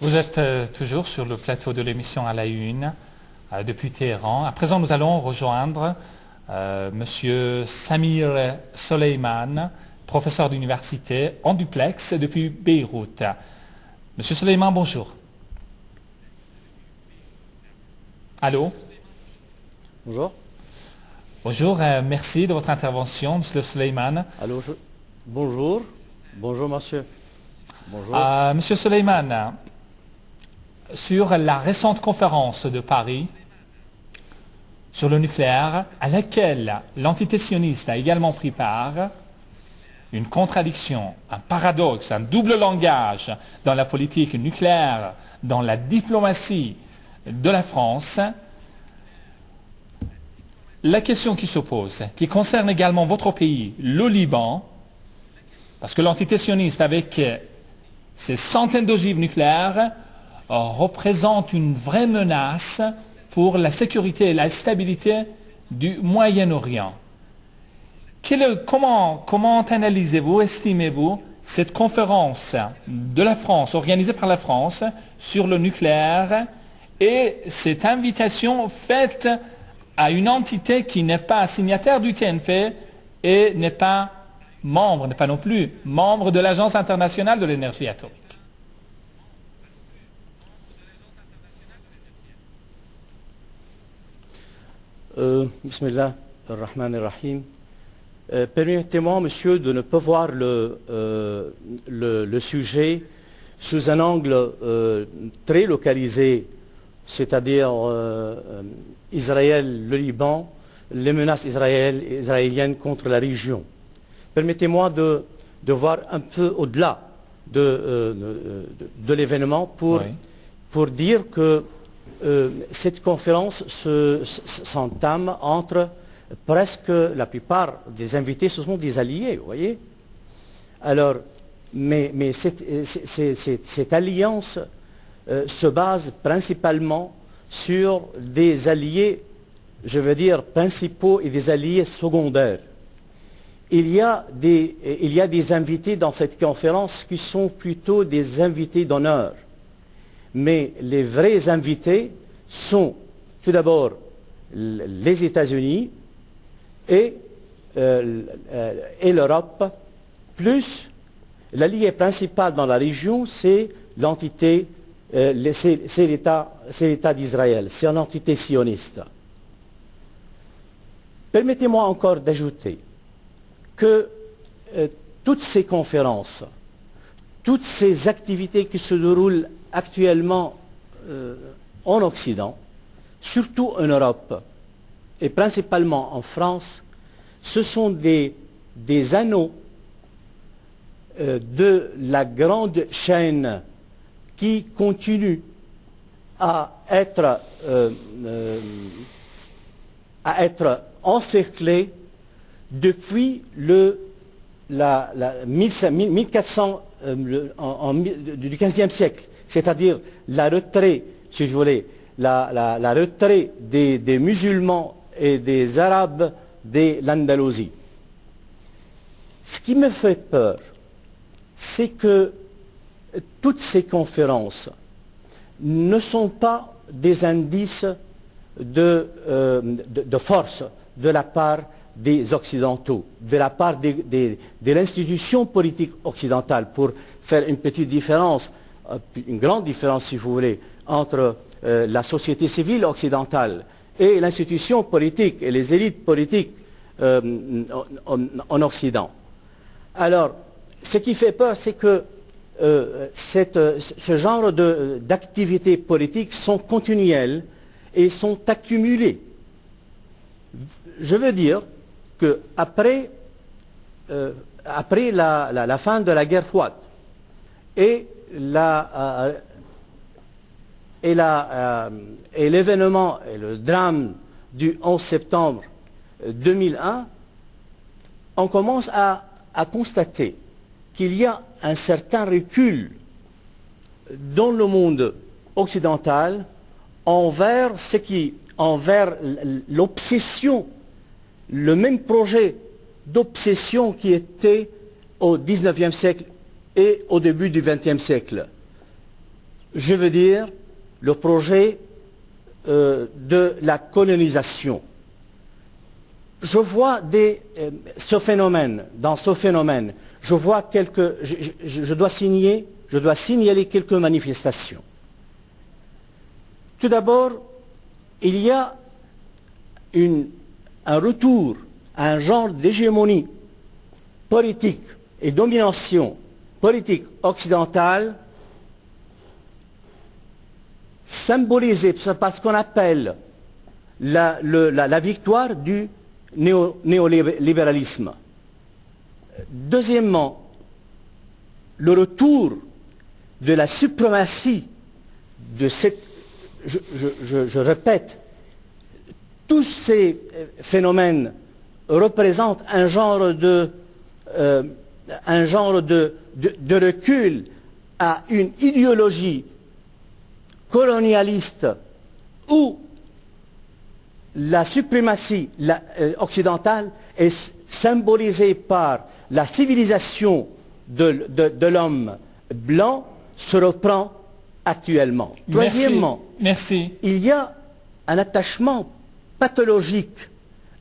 Vous êtes toujours sur le plateau de l'émission à la une depuis Téhéran. À présent, nous allons rejoindre Monsieur Samir Soleiman, professeur d'université en duplex depuis Beyrouth. Monsieur Soleiman, bonjour. Allô? Bonjour. Bonjour, merci de votre intervention, Monsieur Soleiman. Allô, bonjour. Bonjour, monsieur. Bonjour. Monsieur Soleiman, sur la récente conférence de Paris sur le nucléaire, à laquelle l'entité sioniste a également pris part, une contradiction, un paradoxe, un double langage dans la politique nucléaire, dans la diplomatie de la France, la question qui se pose, qui concerne également votre pays, le Liban, parce que l'entité sioniste, avec ces centaines d'ogives nucléaires, représente une vraie menace pour la sécurité et la stabilité du Moyen-Orient. Comment analysez-vous, estimez-vous cette conférence de la France, organisée par la France, sur le nucléaire, et cette invitation faite à une entité qui n'est pas signataire du TNP et n'est pas non plus membre de l'Agence internationale de l'énergie atomique? Bismillah ar-Rahman ar-Rahim. Permettez-moi, monsieur, de ne pas voir le sujet sous un angle très localisé, c'est-à-dire Israël, le Liban, les menaces israéliennes contre la région. Permettez-moi de voir un peu au-delà de l'événement pour dire que cette conférence s'entame entre presque la plupart des invités, ce sont des alliés, vous voyez. Alors, mais cette alliance se base principalement sur des alliés, je veux dire, principaux et des alliés secondaires. Il y a des invités dans cette conférence qui sont plutôt des invités d'honneur. Mais les vrais invités sont tout d'abord les États-Unis et l'Europe, plus l'allié principal dans la région, c'est l'entité, c'est l'État d'Israël, c'est une entité sioniste. Permettez-moi encore d'ajouter que toutes ces conférences, toutes ces activités qui se déroulent actuellement en Occident, surtout en Europe et principalement en France, ce sont des anneaux de la grande chaîne qui continue à être encerclée depuis du 15e siècle. C'est-à-dire la retrait, si vous voulez, la retrait des musulmans et des arabes de l'Andalousie. Ce qui me fait peur, c'est que toutes ces conférences ne sont pas des indices de force de la part des Occidentaux, de la part de l'institution politique occidentale, pour faire une petite différence, une grande différence si vous voulez, entre la société civile occidentale et l'institution politique et les élites politiques en Occident. Alors, ce qui fait peur, c'est que ce genre d'activités politiques sont continuelles et sont accumulées. Je veux dire qu'après la fin de la guerre froide et l'événement et le drame du 11 septembre 2001, on commence à constater qu'il y a un certain recul dans le monde occidental envers l'obsession, le même projet d'obsession qui était au XIXe siècle et au début du XXe siècle. je veux dire le projet de la colonisation. Je vois dans ce phénomène, je vois je dois signaler quelques manifestations. Tout d'abord, il y a un retour à un genre d'hégémonie politique et domination politique occidentale symbolisée par ce qu'on appelle la victoire du néolibéralisme. Deuxièmement, le retour de la suprématie de cette, je répète, tous ces phénomènes représentent un genre de recul à une idéologie colonialiste où la suprématie occidentale est symbolisée par la civilisation de l'homme blanc se reprend actuellement. Troisièmement, il y a un attachement pathologique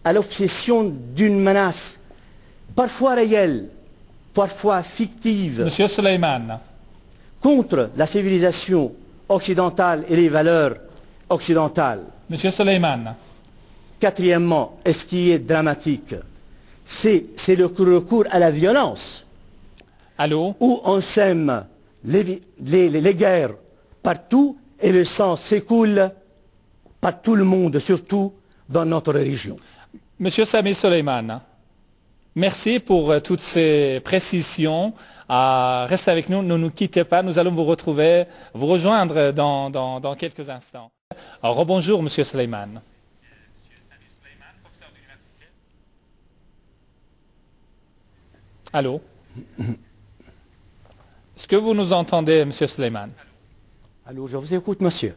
à l'obsession d'une menace, parfois réelle, parfois fictive, Monsieur Suleiman, contre la civilisation occidentale et les valeurs occidentales. Monsieur Suleiman. Quatrièmement, et ce qui est dramatique, c'est le recours à la violence. Allô? Où on sème les guerres partout et le sang s'écoule par tout le monde, surtout dans notre région. Monsieur Sami Suleiman, merci pour toutes ces précisions. Restez avec nous, ne nous quittez pas, nous allons vous rejoindre dans quelques instants. Alors, rebonjour, Monsieur Suleiman. Allô? Est-ce que vous nous entendez, Monsieur Suleiman? Allô, je vous écoute, monsieur.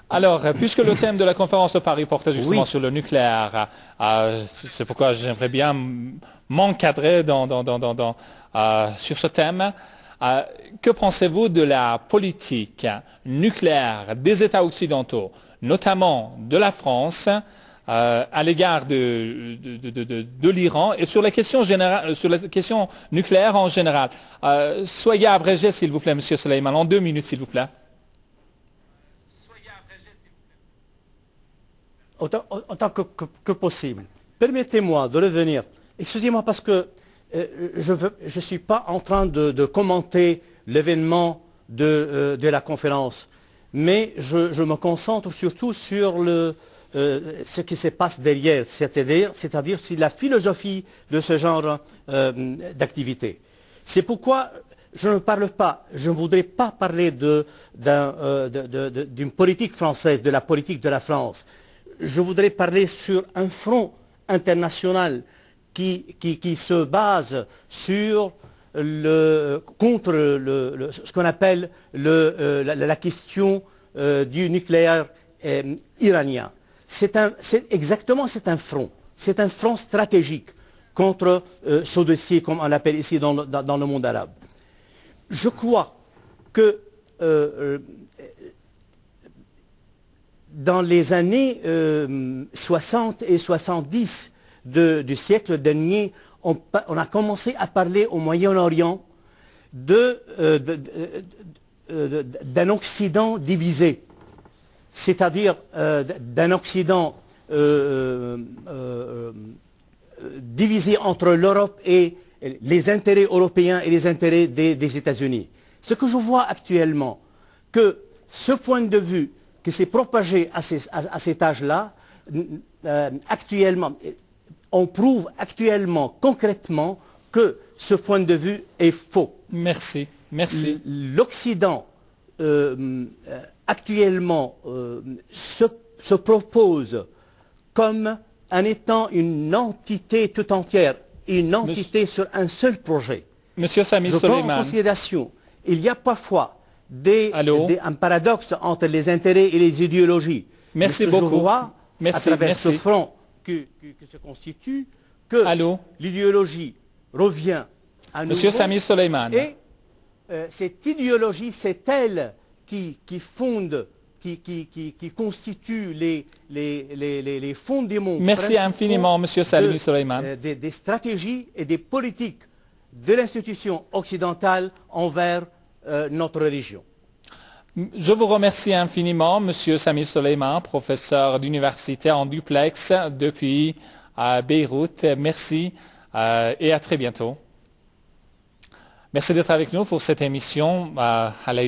Alors, puisque le thème de la conférence de Paris portait justement sur le nucléaire, c'est pourquoi j'aimerais bien m'encadrer sur ce thème. Que pensez-vous de la politique nucléaire des États occidentaux, notamment de la France, à l'égard de l'Iran et sur la question nucléaire en général? Soyez abrégé, s'il vous plaît, Monsieur Suleiman, en 2 minutes, s'il vous plaît. Autant que possible. Permettez-moi de revenir. Excusez-moi parce que je ne suis pas en train de commenter l'événement de la conférence, mais je me concentre surtout sur ce qui se passe derrière, c'est-à-dire sur la philosophie de ce genre d'activité. C'est pourquoi je ne voudrais pas parler d'une politique française, de la politique de la France. Je voudrais parler sur un front international qui se base contre ce qu'on appelle la question du nucléaire iranien. C'est un front. C'est un front stratégique contre ce dossier, comme on l'appelle ici dans le monde arabe. Je crois que dans les années 60 et 70 du siècle dernier, on a commencé à parler au Moyen-Orient d'un Occident divisé, c'est-à-dire d'un Occident divisé entre l'Europe et les intérêts européens et les intérêts des États-Unis. Ce que je vois actuellement, que ce point de vue qui s'est propagé à cet âge-là, actuellement, on prouve actuellement, concrètement, que ce point de vue est faux. Merci. L'Occident, actuellement, se propose comme en étant une entité tout entière, une entité sur un seul projet. Monsieur Sami Suleiman. Je prends en considération, il y a parfois un paradoxe entre les intérêts et les idéologies. Merci beaucoup. Je vois, à travers ce front qui se constitue, que l'idéologie revient à nouveau. Monsieur Sami Suleiman. Et cette idéologie, c'est elle qui constituent les fondements. Merci infiniment, Monsieur Salimi Soleiman. Des stratégies et des politiques de l'institution occidentale envers notre religion. Je vous remercie infiniment, Monsieur Sami Soleiman, professeur d'université en duplex depuis Beyrouth. Merci et à très bientôt. Merci d'être avec nous pour cette émission à la